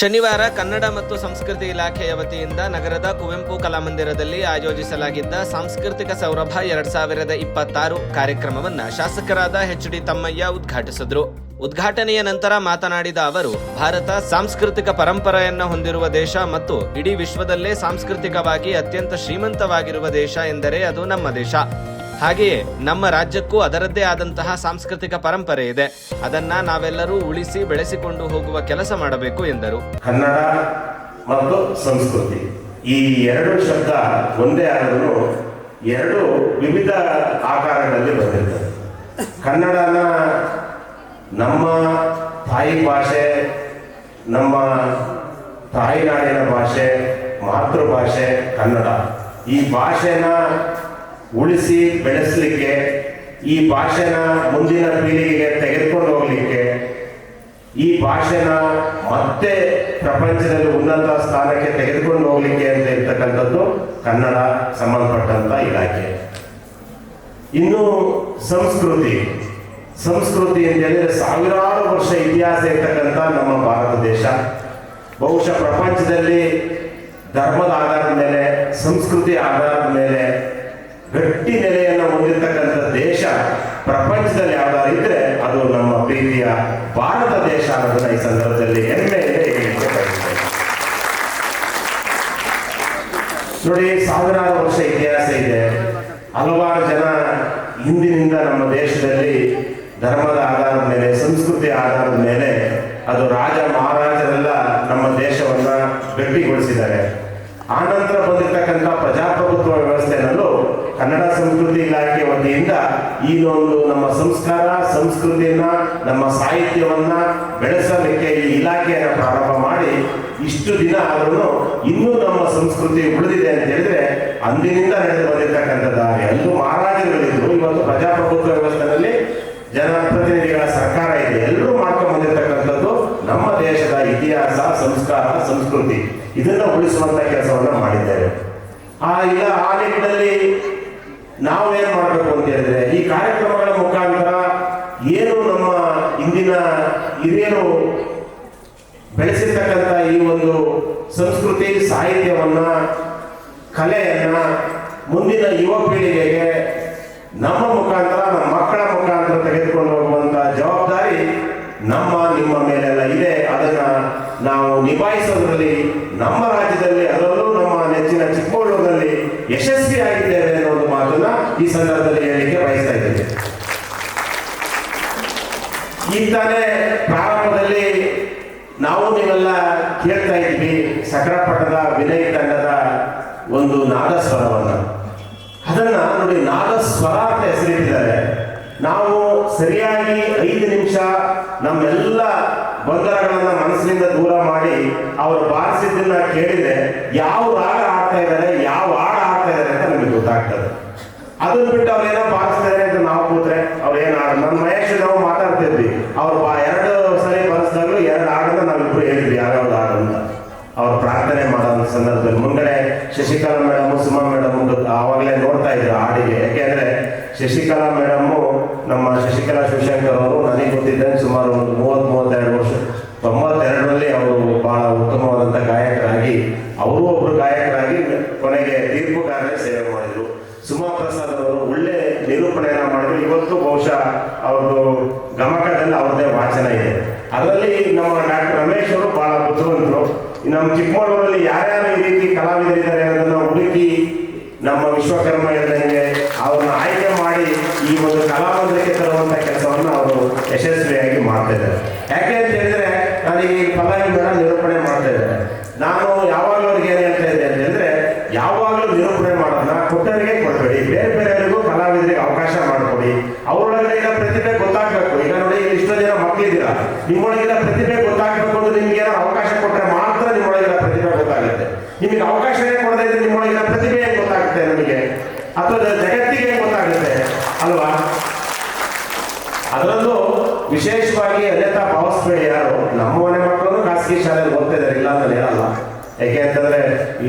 ಶನಿವಾರ ಕನ್ನಡ ಮತ್ತು ಸಂಸ್ಕೃತಿ ಇಲಾಖೆಯ ವತಿಯಿಂದ ನಗರದ ಕುವೆಂಪು ಕಲಾಮಂದಿರದಲ್ಲಿ ಆಯೋಜಿಸಲಾಗಿದ್ದ ಸಾಂಸ್ಕೃತಿಕ ಸೌರಭ 2026 ಕಾರ್ಯಕ್ರಮವನ್ನು ಶಾಸಕರಾದ ಎಚ್.ಡಿ. ತಮ್ಮಯ್ಯ ಉದ್ಘಾಟಿಸಿದರು. ಉದ್ಘಾಟನೆಯ ನಂತರ ಮಾತನಾಡಿದ ಅವರು, ಭಾರತ ಸಾಂಸ್ಕೃತಿಕ ಪರಂಪರೆಯನ್ನು ಹೊಂದಿರುವ ದೇಶ ಮತ್ತು ಇಡೀ ವಿಶ್ವದಲ್ಲೇ ಸಾಂಸ್ಕೃತಿಕವಾಗಿ ಅತ್ಯಂತ ಶ್ರೀಮಂತವಾಗಿರುವ ದೇಶ ಎಂದರೆ ಅದು ನಮ್ಮ ದೇಶ. ಹಾಗೆಯೇ ನಮ್ಮ ರಾಜ್ಯಕ್ಕೂ ಅದರದ್ದೇ ಆದಂತಹ ಸಾಂಸ್ಕೃತಿಕ ಪರಂಪರೆ ಇದೆ. ಅದನ್ನ ನಾವೆಲ್ಲರೂ ಉಳಿಸಿ ಬೆಳೆಸಿಕೊಂಡು ಹೋಗುವ ಕೆಲಸ ಮಾಡಬೇಕು ಎಂದರು. ಕನ್ನಡ ಮತ್ತು ಸಂಸ್ಕೃತಿ ಈ ಎರಡು ಶಬ್ದ ಒಂದೇ ಆದರೂ ಎರಡು ವಿವಿಧ ಆಕಾರಗಳಲ್ಲಿ ಬಂದಿರ್ತದೆ. ಕನ್ನಡನ ನಮ್ಮ ತಾಯಿ ಭಾಷೆ, ನಮ್ಮ ತಾಯಿನಾಡಿನ ಭಾಷೆ, ಮಾತೃಭಾಷೆ ಕನ್ನಡ. ಈ ಭಾಷೆನ ಉಳಿಸಿ ಬೆಳೆಸಲಿಕ್ಕೆ, ಈ ಭಾಷೆನ ಮುಂದಿನ ಪೀಳಿಗೆಗೆ ತೆಗೆದುಕೊಂಡು ಹೋಗಲಿಕ್ಕೆ, ಈ ಭಾಷೆನ ಮತ್ತೆ ಪ್ರಪಂಚದಲ್ಲಿ ಉನ್ನತ ಸ್ಥಾನಕ್ಕೆ ತೆಗೆದುಕೊಂಡು ಹೋಗಲಿಕ್ಕೆ ಅಂತ ಇರ್ತಕ್ಕಂಥದ್ದು ಕನ್ನಡ ಸಂಬಂಧಪಟ್ಟಂತ ಇಲಾಖೆ. ಇನ್ನು ಸಂಸ್ಕೃತಿ ಅಂತ ಹೇಳಿದ್ರೆ ಸಾವಿರಾರು ವರ್ಷ ಇತಿಹಾಸ ಇರ್ತಕ್ಕಂಥ ನಮ್ಮ ಭಾರತ ದೇಶ. ಬಹುಶಃ ಪ್ರಪಂಚದಲ್ಲಿ ಧರ್ಮದ ಆಧಾರದ ಮೇಲೆ, ಸಂಸ್ಕೃತಿ ಆಧಾರದ ಮೇಲೆ ಗಟ್ಟಿ ನೆಲೆಯನ್ನು ಹೊಂದಿರತಕ್ಕಂಥ ದೇಶ ಪ್ರಪಂಚದಲ್ಲಿ ಯಾವ್ದಾದ್ರು ಇದ್ರೆ ಅದು ನಮ್ಮ ಪ್ರೀತಿಯ ಭಾರತ ದೇಶ ಅನ್ನೋದನ್ನ ಈ ಸಂದರ್ಭದಲ್ಲಿ ಹೆಮ್ಮೆಯಿಂದ ಹೇಳಲಿಕ್ಕೆ ಬಯಸ್ತೇನೆ. ನೋಡಿ, ಸಾವಿರಾರು ವರ್ಷ ಇತಿಹಾಸ ಇದೆ. ಹಲವಾರು ಜನ ಹಿಂದಿನಿಂದ ನಮ್ಮ ದೇಶದಲ್ಲಿ ಧರ್ಮದ ಆಧಾರದ ಮೇಲೆ, ಸಂಸ್ಕೃತಿ ಆಧಾರದ ಮೇಲೆ ಅದು ರಾಜ ಮಹಾರಾಜರೆಲ್ಲ ನಮ್ಮ ದೇಶವನ್ನ ಗಟ್ಟಿಗೊಳಿಸಿದ್ದಾರೆ. ಆನಂತರ ಬಂದಿರತಕ್ಕಂಥ ಪ್ರಜಾಪ್ರಭುತ್ವ ವ್ಯವಸ್ಥೆನಲ್ಲೂ ಕನ್ನಡ ಸಂಸ್ಕೃತಿ ಇಲಾಖೆ ವತಿಯಿಂದ ಈ ಒಂದು ನಮ್ಮ ಸಂಸ್ಕಾರ, ಸಂಸ್ಕೃತಿಯನ್ನ, ನಮ್ಮ ಸಾಹಿತ್ಯವನ್ನ ಬೆಳೆಸಲಿಕ್ಕೆ ಈ ಇಲಾಖೆಯನ್ನು ಪ್ರಾರಂಭ ಮಾಡಿ ಇಷ್ಟು ದಿನ ಆದರೂ ಇನ್ನೂ ನಮ್ಮ ಸಂಸ್ಕೃತಿ ಉಳಿದಿದೆ ಅಂತ ಹೇಳಿದ್ರೆ ಅಂದಿನಿಂದ ನಡೆದು ಬಂದಿರತಕ್ಕಂಥದ್ದು. ಅಂದು ಮಹಾರಾಜರುಗಳಿದ್ರು, ಇವತ್ತು ಪ್ರಜಾಪ್ರಭುತ್ವ ವ್ಯವಸ್ಥೆಯಲ್ಲಿ ಜನಪ್ರತಿನಿಧಿಗಳ ಸರ್ಕಾರ ಇದೆ. ಎಲ್ಲರೂ ಮಾಡ್ಕೊಂಡು ಬಂದಿರತಕ್ಕಂಥದ್ದು ನಮ್ಮ ದೇಶದ ಇತಿಹಾಸ, ಸಂಸ್ಕಾರ, ಸಂಸ್ಕೃತಿ ಇದನ್ನ ಉಳಿಸುವಂತ ಕೆಲಸವನ್ನ ಮಾಡಿದ್ದೇವೆ. ಈಗ ಆ ನಿಟ್ಟಿನಲ್ಲಿ ನಾವೇನ್ ಮಾಡಬೇಕು ಅಂತ ಹೇಳಿದ್ರೆ, ಈ ಕಾರ್ಯಕ್ರಮಗಳ ಮುಖಾಂತರ ಏನು ನಮ್ಮ ಇಂದಿನ ಹಿರಿಯರು ಬೆಳೆಸಿರ್ತಕ್ಕಂಥ ಈ ಒಂದು ಸಂಸ್ಕೃತಿ, ಸಾಹಿತ್ಯವನ್ನ, ಕಲೆಯನ್ನ ಮುಂದಿನ ಯುವ ಪೀಳಿಗೆಗೆ ನಮ್ಮ ಮುಖಾಂತರ, ನಮ್ಮ ಮಕ್ಕಳ ಮುಖಾಂತರ ತೆಗೆದುಕೊಂಡು ಹೋಗುವಂತ ಜವಾಬ್ದಾರಿ ನಿಮ್ಮ ಮೇಲೆಲ್ಲ ಇದೆ. ಅದನ್ನ ನಾವು ನಿಭಾಯಿಸೋದ್ರಲ್ಲಿ ನಮ್ಮ ರಾಜ್ಯದಲ್ಲಿ, ಅದರಲ್ಲೂ ನಮ್ಮ ನೆಚ್ಚಿನ ಚಿಕ್ಕಮಗಳೂರಿನಲ್ಲಿ ಯಶಸ್ವಿಯಾಗಿದ್ದೇವೆ ಅನ್ನೋ ಒಂದು ಮಾತನ್ನ ಈ ಸಂದರ್ಭದಲ್ಲಿ ಹೇಳಲಿಕ್ಕೆ ಬಯಸ್ತಾ ಇದ್ದೇನೆ. ಈಗ ತಾನೇ ಪ್ರಾರಂಭದಲ್ಲಿ ನಾವು ನೀವೆಲ್ಲ ಕೇಳ್ತಾ ಇದ್ವಿ ಸಕರಪಟ್ಟದ ವಿನಯ್ ತಂಡದ ಒಂದು ನಾದಸ್ವರವನ್ನ. ಅದನ್ನ ನೋಡಿ, ನಾದಸ್ವರ ಅಂತ ಹೆಸರಿಟ್ಟಿದ್ದಾರೆ. ನಾವು ಸರಿಯಾಗಿ 5 ನಿಮಿಷ ನಮ್ಮೆಲ್ಲ ಗೊಂದಲಗಳನ್ನ ಮನಸ್ಸಿನಿಂದ ದೂರ ಮಾಡಿ ಅವರು ಬಾರಿಸಿದ್ದನ್ನ ಕೇಳಿದ್ರೆ ಯಾವ ರಾಗ ಆಡ್ತಾ ಇದ್ದಾರೆ, ಯಾವ ಹಾಡು ಆಡ್ತಾ ಇದ್ದಾರೆ ಅಂತ ನಮಗೆ ಗೊತ್ತಾಗ್ತದೆ. ಅದನ್ನ ಬಿಟ್ಟು ಅವ್ರೇನೋ ಬಾರಿಸ್ತಾರೆ ಅಂತ ನಾವು ಕೂತ್ರೆ ಅವ್ರು ಏನ್ ಹಾಡು, ನಮ್ಮ ಮಹೇಶ್ ನಾವು ಮಾತಾಡ್ತಿದ್ವಿ, ಅವ್ರು 2 ಸರಿ ಬಾರಿಸಿದಾಗಲೂ 2 ಹಾಡನ್ನ ನಾವಿಬ್ರು ಹೇಳಿದ್ವಿ ಯಾವ್ಯಾವ್ದು ಹಾಡು ಅಂತ. ಅವ್ರು ಪ್ರಾರ್ಥನೆ ಮಾಡೋ ಸಂದರ್ಭದಲ್ಲಿ ಮುಂಗಡೆ ಶಶಿಕಲಾ ಮೇಡಮ್, ಸುಮಾ ಮೇಡಮ್ ಆವಾಗಲೇ ನೋಡ್ತಾ ಇದ್ರು ಹಾಡಿಗೆ. ಯಾಕೆಂದ್ರೆ ಶಶಿಕಲಾ ಮೇಡಮ್ಮು, ನಮ್ಮ ಶಶಿಕಲಾ ಶಿವಶಂಕರ್ ಅವರು ನನಗೆ ಗೊತ್ತಿದ್ದಂಗೆ ಸುಮಾರು ಒಂದು 30-32 ವರ್ಷ, 92ರಲ್ಲಿ ಅವರು ಬಹಳ ಉತ್ತಮವಾದಂಥ ಗಾಯಕರಾಗಿ, ಅವರು ಒಬ್ರು ಗಾಯಕರಾಗಿ ಕೊನೆಗೆ ತೀರ್ಪುಗಾರರೇ ಸೇವೆ ಮಾಡಿದ್ರು. ಸುಮಾ ಪ್ರಸಾದ್ ಅವರು ಒಳ್ಳೆ ನಿರೂಪಣೆಯನ್ನ ಮಾಡಿದ್ರು. ಇವತ್ತು ಬಹುಶಃ ಅವ್ರದ್ದು ಗಮಕದಲ್ಲಿ ಅವ್ರದ್ದೇ ವಾಚನ ಇದೆ. ಅದರಲ್ಲಿ ನಮ್ಮ ಡಾಕ್ಟರ್ ರಮೇಶ್ ಅವರು ಬಹಳ ಬುದ್ಧಿವಂತರು. ನಮ್ಮ ಚಿಕ್ಕಮಗಳೂರಲ್ಲಿ ಯಾರ್ಯಾರು ಈ ರೀತಿ ಕಲಾವಿದರಿದ್ದಾರೆ ಅನ್ನೋದನ್ನ ಹುಡುಕಿ ನಮ್ಮ ವಿಶ್ವಕರ್ಮ ಹೇಳಿದಂಗೆ ಅವ್ರನ್ನ ಆಯ್ಕೆ ಮಾಡಿ ಈ ಒಂದು ಕಲಾವಂತರಿಗೆ ತರುವಂತ ಕೆಲಸವನ್ನು ಅವರು ಯಶಸ್ವಿಯಾಗಿ ಮಾಡ್ತಾ ಇದ್ದಾರೆ. ಯಾಕೆ ಅಂತ ಹೇಳಿದ್ರೆ, ನನಗೆ ಈ ಪಲ್ಲವಿ ಮೇಡಮ್ ನಿರೂಪಣೆ ಮಾಡ್ತಾ ಇದ್ದಾರೆ. ನಾನು ಯಾವಾಗಲೂ ಅವ್ರಿಗೆ ಏನ್ ಹೇಳ್ತಾ ಇದ್ದೆ ಅಂತ ಹೇಳಿದ್ರೆ, ಯಾವಾಗಲೂ ನಿರೂಪಣೆ ಮಾಡೋದನ್ನ ಕೊಟ್ಟವರಿಗೆ ಕೊಡಬೇಡಿ, ಬೇರೆ ಬೇರೆಯವರಿಗೂ ಕಲಾವಿದರಿಗೆ ಅವಕಾಶ ಮಾಡಿಕೊಡಿ. ಅವರೊಳಗಡೆ ಈಗ ಪ್ರತಿಭೆ ಗೊತ್ತಾಗಬೇಕು. ಈಗ ನೋಡಿ, ಇಷ್ಟೋ ಜನ ಮಕ್ಕಳಿದ್ದೀರಾ, ನಿಮ್ಮೊಳಗಿನ ಪ್ರತಿಭೆ ಗೊತ್ತಾಗಬೇಕು ಅಂದ್ರೆ ನಿಮ್ಗೆ ಏನೋ ಅವಕಾಶ ಕೊಟ್ಟರೆ ಮಾತ್ರ ನಿಮ್ಮೊಳಗಿನ ಪ್ರತಿಭೆ ಗೊತ್ತಾಗುತ್ತೆ. ನಿಮಗೆ ಅವಕಾಶನೇ ಕೊಡದೇ ಇದ್ರೆ ನಿಮ್ಮೊಳಗಿನ ಪ್ರತಿಭೆ ಹೆಂಗ್ ಗೊತ್ತಾಗುತ್ತೆ ನಮಗೆ, ಅಥವಾ ಜಗತ್ತಿಗೆ ಹೆಂಗ್ ಗೊತ್ತಾಗುತ್ತೆ ಅಲ್ವಾ? ಅದರಲ್ಲೂ ವಿಶೇಷವಾಗಿ ಅನ್ಯತಾ ಭಾವಿಸ್ಬೇಡಿ ಯಾರು. ನಮ್ಮ ಮನೆ ಮಕ್ಕಳು ಖಾಸಗಿ ಶಾಲೆಯಲ್ಲಿ ಓದ್ತಾ ಇದ್ದಾರೆ, ಇಲ್ಲ ಅಂತ ಹೇಳಲ್ಲ. ಯಾಕೆ ಅಂತಂದ್ರೆ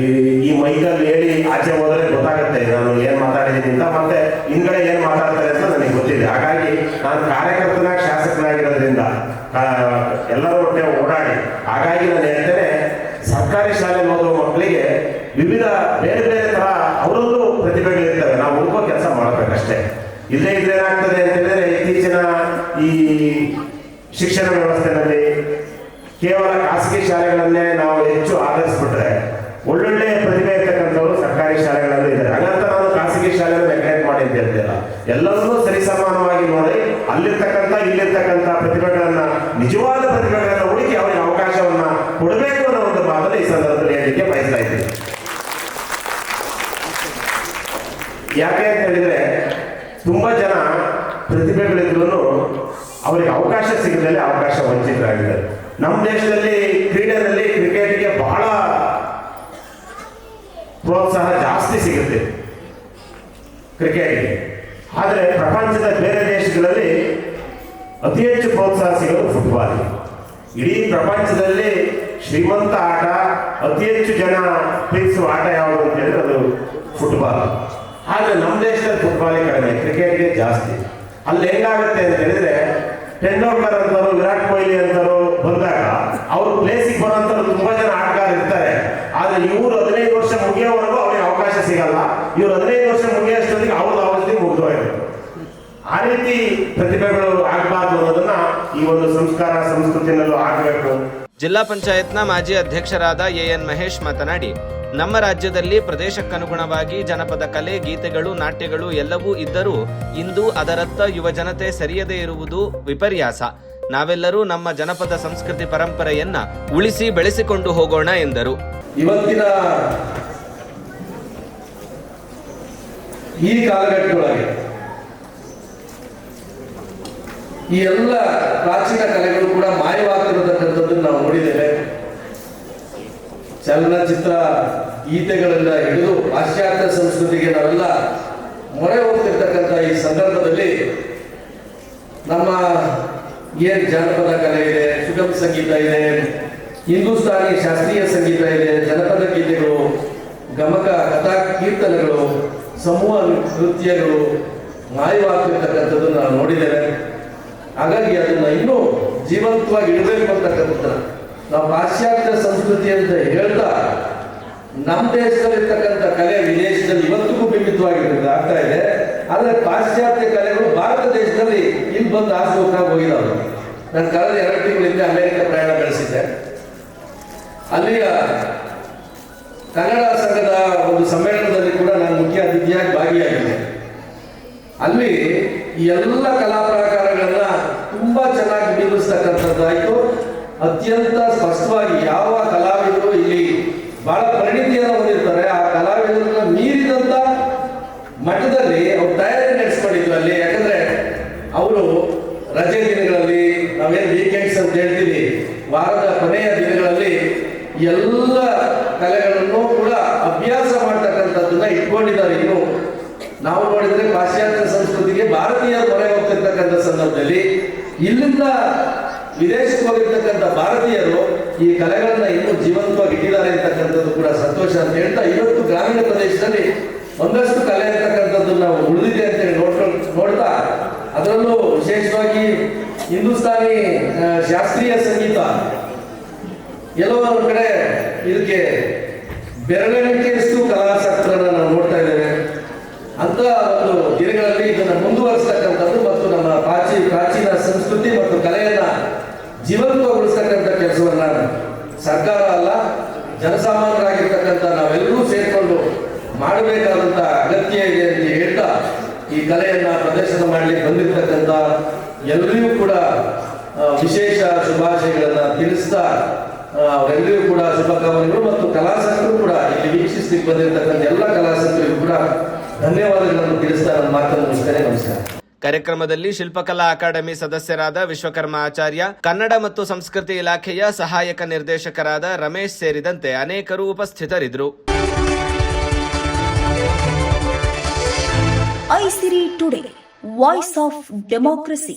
ಈ ಮೈಕಲ್ಲಿ ಹೇಳಿ ಆಚೆ ಹೋದರೆ ಗೊತ್ತಾಗುತ್ತೆ ನಾನು ಏನ್ ಮಾತಾಡಿದ್ದೀನಿ ಅಂತ, ಮತ್ತೆ ಹಿಂದ್ಗಡೆ ಏನ್ ಮಾತಾಡ್ತಾರೆ ಅಂತ ನನಗೆ ಗೊತ್ತಿದೆ. ಹಾಗಾಗಿ ನಾನು ಕಾರ್ಯಕರ್ತನಾಗಿ, ಶಾಸಕನಾಗಿರೋದ್ರಿಂದ ಎಲ್ಲರೂ ಒಟ್ಟೆ ಓಡಾಡಿ, ಹಾಗಾಗಿ ನಾನು ಹೇಳ್ತೇನೆ, ಸರ್ಕಾರಿ ಶಾಲೆಯಲ್ಲಿ ಓದುವ ಮಕ್ಕಳಿಗೆ ವಿವಿಧ ಬೇರೆ ಬೇರೆ ತರ ಅವರದ್ದು ಪ್ರತಿಭೆಗಳಿರ್ತವೆ. ನಾವು ಹುಡುಕೋ ಕೆಲಸ ಮಾಡಬೇಕಷ್ಟೇ. ಇಲ್ಲೇ ಇದ್ರೆ ಏನಾಗ್ತದೆ ಅಂತ ಹೇಳಿದ್ರೆ, ಇತ್ತೀಚಿನ ಈ ಶಿಕ್ಷಣ ವ್ಯವಸ್ಥೆಯಲ್ಲಿ ಕೇವಲ ಖಾಸಗಿ ಶಾಲೆಗಳನ್ನೇ ನಾವು ಹೆಚ್ಚು ಆಧರಿಸ್ಬಿಟ್ರೆ ಒಳ್ಳೊಳ್ಳೆ ಪ್ರತಿಭೆ ಇರ್ತಕ್ಕಂಥವ್ರು ಸರ್ಕಾರಿ ಶಾಲೆಗಳಲ್ಲಿ ಇದ್ದಾರೆ. ಹಾಗಂತ ನಾನು ಖಾಸಗಿ ಶಾಲೆ ನೆಗ್ಲೆಕ್ಟ್ ಮಾಡಿ ಅಂತ ಹೇಳ್ತಿಲ್ಲ. ಎಲ್ಲವನ್ನೂ ಸರಿಸಮಾನವಾಗಿ ನೋಡಿ ಅಲ್ಲಿರ್ತಕ್ಕಂಥ ಇಲ್ಲಿರ್ತಕ್ಕಂಥ ಪ್ರತಿಭೆಗಳನ್ನ, ನಿಜವಾದ ಪ್ರತಿಭೆಗಳನ್ನ ಹುಡುಕಿ ಅವರಿಗೆ ಅವಕಾಶವನ್ನ ಕೊಡಬೇಕು ಅನ್ನೋ ಒಂದು ಮಾತನ್ನು ಈ ಸಂದರ್ಭದಲ್ಲಿ ಹೇಳಲಿಕ್ಕೆ ಬಯಸ್ತಾ ಇದ್ದೀನಿ. ಯಾಕೆ ಅಂತ ಹೇಳಿದ್ರೆ, ತುಂಬಾ ಜನ ಪ್ರತಿಭೆಗಳಿದ್ರು ಅವರಿಗೆ ಅವಕಾಶ ಸಿಗದಲ್ಲೇ ಅವಕಾಶ ವಂಚಿತರಾಗಿದ್ದಾರೆ. ನಮ್ಮ ದೇಶದಲ್ಲಿ ಕ್ರೀಡೆಯಲ್ಲಿ ಕ್ರಿಕೆಟ್ಗೆ ಬಹಳ ಪ್ರೋತ್ಸಾಹ ಜಾಸ್ತಿ ಸಿಗುತ್ತೆ ಕ್ರಿಕೆಟ್ಗೆ. ಆದರೆ ಪ್ರಪಂಚದ ಬೇರೆ ದೇಶಗಳಲ್ಲಿ ಅತಿ ಹೆಚ್ಚು ಪ್ರೋತ್ಸಾಹ ಸಿಗೋದು ಫುಟ್ಬಾಲ್. ಇಡೀ ಪ್ರಪಂಚದಲ್ಲಿ ಶ್ರೀಮಂತ ಆಟ, ಅತಿ ಹೆಚ್ಚು ಜನ ಪ್ರೀತಿಸುವ ಆಟ ಯಾವುದು ಅಂತ ಹೇಳಿದ್ರೆ ಅದು ಫುಟ್ಬಾಲ್. ಆದರೆ ನಮ್ಮ ದೇಶದಲ್ಲಿ ಫುಟ್ಬಾಲ್ ಕಡಿಮೆ, ಕ್ರಿಕೆಟ್ಗೆ ಜಾಸ್ತಿ. ಅಲ್ಲಿ ಹೆಂಗಾಗುತ್ತೆ ಅಂತ ಹೇಳಿದ್ರೆ, ಟೆಂಡೂಲ್ಕರ್ ಅಂತವರು, ವಿರಾಟ್ ಕೊಹ್ಲಿ ಅಂತವರು ಬಂದಾಗ ಅವರು ಪ್ಲೇಸಿಗೆ ಬರೋಂಥವ್ರು ತುಂಬಾ ಜನ ಆಟಗಾರ ಇರ್ತಾರೆ. ಆದ್ರೆ ಇವರು 15 ವರ್ಷ ಮುಗಿಯೋವರೆಗೂ ಅವ್ರಿಗೆ ಅವಕಾಶ ಸಿಗಲ್ಲ. ಇವ್ರು 15 ವರ್ಷ ಮುಗಿಯೋಷ್ಟೊತ್ತಿಗೆ ಅವ್ರದ್ದು ಅವಧಿ ಮುಗಿದೋಗಿರುತ್ತೆ. ಆ ರೀತಿ ಪ್ರತಿಭೆಗಳು ಆಗಬಾರ್ದು ಅನ್ನೋದನ್ನ ಈ ಒಂದು ಸಂಸ್ಕಾರ ಸಂಸ್ಕೃತಿನಲ್ಲೂ ಆಗಬೇಕು. ಜಿಲ್ಲಾ ಪಂಚಾಯತ್ನ ಮಾಜಿ ಅಧ್ಯಕ್ಷರಾದ ಎಎನ್ ಮಹೇಶ್ ಮಾತನಾಡಿ, ನಮ್ಮ ರಾಜ್ಯದಲ್ಲಿ ಪ್ರದೇಶಕ್ಕನುಗುಣವಾಗಿ ಜನಪದ ಕಲೆ, ಗೀತೆಗಳು, ನಾಟ್ಯಗಳು ಎಲ್ಲವೂ ಇದ್ದರೂ ಇಂದು ಅದರತ್ತ ಯುವ ಜನತೆ ಸರಿಯದೇ ಇರುವುದು ವಿಪರ್ಯಾಸ. ನಾವೆಲ್ಲರೂ ನಮ್ಮ ಜನಪದ ಸಂಸ್ಕೃತಿ ಪರಂಪರೆಯನ್ನ ಉಳಿಸಿ ಬೆಳೆಸಿಕೊಂಡು ಹೋಗೋಣ ಎಂದರು. ಇವತ್ತಿನ ಈ ಕಾಲಘಟ್ಟದೊಳಗೆ ಈ ಎಲ್ಲ ಪ್ರಾಚೀನ ಕಲೆಗಳು ಕೂಡ ಮಾಯವಾಗ್ತಿರತಕ್ಕಂಥದ್ದನ್ನು ನಾವು ನೋಡಿದ್ದೇವೆ. ಚಲನಚಿತ್ರ ಗೀತೆಗಳಿಂದ ಹಿಡಿದು ಪಾಶ್ಚಾತ್ಯ ಸಂಸ್ಕೃತಿಗೆ ನಾವೆಲ್ಲ ಮೊರೆ ಹೋಗ್ತಿರ್ತಕ್ಕಂಥ ಈ ಸಂದರ್ಭದಲ್ಲಿ ನಮ್ಮ ಏನು ಜಾನಪದ ಕಲೆ ಇದೆ, ಸುಗಮ ಸಂಗೀತ ಇದೆ, ಹಿಂದೂಸ್ತಾನಿ ಶಾಸ್ತ್ರೀಯ ಸಂಗೀತ ಇದೆ, ಜನಪದ ಗೀತೆಗಳು, ಗಮಕ, ಕಥಾ ಕೀರ್ತನೆಗಳು, ಸಮೂಹ ನೃತ್ಯಗಳು ಮಾಯವಾಗ್ತಿರ್ತಕ್ಕಂಥದ್ದನ್ನು ನಾವು ನೋಡಿದ್ದೇವೆ. ಹಾಗಾಗಿ ಅದನ್ನ ಇನ್ನೂ ಜೀವಂತವಾಗಿ ಇಡಬೇಕು ಅಂತಕ್ಕಂಥ ನಾವು ಪಾಶ್ಚಾತ್ಯ ಸಂಸ್ಕೃತಿ ಅಂತ ಹೇಳ್ತಾ ನಮ್ಮ ದೇಶದಲ್ಲಿರ್ತಕ್ಕಂಥ ಕಲೆ ವಿದೇಶದಲ್ಲಿ ಇವತ್ತಿಗೂ ಬಿಂಬಿತವಾಗಿರ್ತದೆ, ಆಗ್ತಾ ಇದೆ. ಆದರೆ ಪಾಶ್ಚಾತ್ಯ ಕಲೆಗಳು ಭಾರತ ದೇಶದಲ್ಲಿ ಇಲ್ಲಿ ಬಂದು ಆಸೋಕಾಗಿ ಹೋಗಿದ್ದಾವೆ. ನಾನು ಕಳೆದ 2 ತಿಂಗಳಿಂದ ಅಮೆರಿಕ ಪ್ರಯಾಣ ಬೆಳೆಸಿದ್ದೆ. ಅಲ್ಲಿಯ ಕನ್ನಡ ಸಂಘದ ಒಂದು ಸಮ್ಮೇಳನದಲ್ಲಿ ಕೂಡ ನಾನು ಮುಖ್ಯ ಅತಿಥಿಯಾಗಿ ಭಾಗಿಯಾಗಿದ್ದೆ. ಅಲ್ಲಿ ಈ ಎಲ್ಲ ಕಲಾ ಪ್ರಕಾರಗಳನ್ನ ತುಂಬಾ ಚೆನ್ನಾಗಿ ಬಿಂಬಿಸ್ತಕ್ಕಂಥದ್ದಾಯಿತು. ಅತ್ಯಂತ ಸ್ಪಷ್ಟವಾಗಿ ಯಾವ ಕಲಾವಿದರು ಇಲ್ಲಿ ಬಹಳ ಪರಿಣಿತಿಯನ್ನು ಹೊಂದಿರ್ತಾರೆ, ಆ ಕಲಾವಿದರನ್ನ ಮೀರಿದಂತ ಮಟ್ಟದಲ್ಲಿ ಅವ್ರು ತಯಾರಿ ನಡೆಸ್ಕೊಂಡಿದ್ರು ಅಲ್ಲಿ. ಯಾಕಂದ್ರೆ ಅವರು ರಜೆ ದಿನಗಳಲ್ಲಿ, ನಾವೇನು ವೀಕೆಂಡ್ಸ್ ಅಂತ ಹೇಳ್ತೀವಿ, ವಾರದ ಕೊನೆಯ ದಿನಗಳಲ್ಲಿ ಎಲ್ಲ ಕಲೆಗಳನ್ನು ಕೂಡ ಅಭ್ಯಾಸ ಮಾಡ್ತಕ್ಕಂಥದ್ದನ್ನ ಇಟ್ಕೊಂಡಿದ್ದಾರೆ. ಇನ್ನು ನಾವು ನೋಡಿದ್ರೆ ಪಾಶ್ಚಾತ್ಯ ಸಂಸ್ಕೃತಿಗೆ ಭಾರತೀಯರು ಮೊರೆ ಹೋಗ್ತಿರ್ತಕ್ಕಂಥ ಸಂದರ್ಭದಲ್ಲಿ ಇಲ್ಲಿಂದ ವಿದೇಶಕ್ಕೆ ಹೋಗಿರ್ತಕ್ಕಂಥ ಭಾರತೀಯರು ಈ ಕಲೆಗಳನ್ನ ಇನ್ನೂ ಜೀವಂತವಾಗಿ ಇಟ್ಟಿದ್ದಾರೆ ಅಂತಕ್ಕಂಥದ್ದು ಕೂಡ ಸಂತೋಷ ಅಂತ ಹೇಳ್ತಾ, ಇವತ್ತು ಗ್ರಾಮೀಣ ಪ್ರದೇಶದಲ್ಲಿ ಒಂದಷ್ಟು ಕಲೆ ಅಂತಕ್ಕಂಥದ್ದು ನಾವು ಉಳಿದಿದೆ ಅಂತೇಳಿ ನೋಡ್ತಾ, ಅದರಲ್ಲೂ ವಿಶೇಷವಾಗಿ ಹಿಂದೂಸ್ತಾನಿ ಶಾಸ್ತ್ರೀಯ ಸಂಗೀತ ಎಲ್ಲೋ ಒಂದು ಕಡೆ ಇದಕ್ಕೆ ಬೆರಳೆಣಿಕೆಯಷ್ಟು ಕಲಾಸಕ್ತರನ್ನ ನಾವು ನೋಡ್ತಾ ಇದ್ದೇವೆ. ಅಂತ ಒಂದು ದಿನಗಳಲ್ಲಿ ಇದನ್ನು ಮುಂದುವರಿಸತಕ್ಕಂಥದ್ದು ಮತ್ತು ನಮ್ಮ ಪ್ರಾಚೀನ ಸಂಸ್ಕೃತಿ ಮತ್ತು ಕಲೆಯನ್ನ ಜೀವಂತಗೊಳಿಸ್ತಕ್ಕಂಥ ಕೆಲಸವನ್ನ ಸರ್ಕಾರ ಅಲ್ಲ, ಜನಸಾಮಾನ್ಯರಾಗಿರ್ತಕ್ಕಂಥ ನಾವೆಲ್ಲರೂ ಸೇರಿಕೊಂಡು ಮಾಡಬೇಕಾದಂಥ ಅಗತ್ಯ ಇದೆ ಅಂತ ಹೇಳ್ತಾ, ಈ ಕಲೆಯನ್ನ ಪ್ರದರ್ಶನ ಮಾಡಲಿಕ್ಕೆ ಬಂದಿರತಕ್ಕಂಥ ಎಲ್ಲರಿಗೂ ಕೂಡ ವಿಶೇಷ ಶುಭಾಶಯಗಳನ್ನ ತಿಳಿಸ್ತಾ, ಅವರೆಲ್ಲರಿಗೂ ಕೂಡ ಶುಭಕಾಮನೆಗಳು ಮತ್ತು ಕಲಾಸಕ್ತರು ಕೂಡ ಇಲ್ಲಿ ವೀಕ್ಷಿಸಲಿಕ್ಕೆ ಬಂದಿರತಕ್ಕಂಥ ಎಲ್ಲ ಕಲಾಸಕ್ತರಿಗೂ ಕೂಡ ಧನ್ಯವಾದಗಳನ್ನು ತಿಳಿಸ್ತಾ ನನ್ನ ಮಾತನ್ನು ಮುಗಿಸ್ತೇನೆ. ನಮಸ್ಕಾರ. ಕಾರ್ಯಕ್ರಮದಲ್ಲಿ ಶಿಲ್ಪಕಲಾ ಅಕಾಡೆಮಿ ಸದಸ್ಯರಾದ ವಿಶ್ವಕರ್ಮ ಆಚಾರ್ಯ, ಕನ್ನಡ ಮತ್ತು ಸಂಸ್ಕೃತಿ ಇಲಾಖೆಯ ಸಹಾಯಕ ನಿರ್ದೇಶಕರಾದ ರಮೇಶ್ ಸೇರಿದಂತೆ ಅನೇಕರು ಉಪಸ್ಥಿತರಿದ್ದರು. ಐಸಿರಿ ಟುಡೇ, ವಾಯ್ಸ್ ಆಫ್ ಡೆಮೋಕ್ರಸಿ.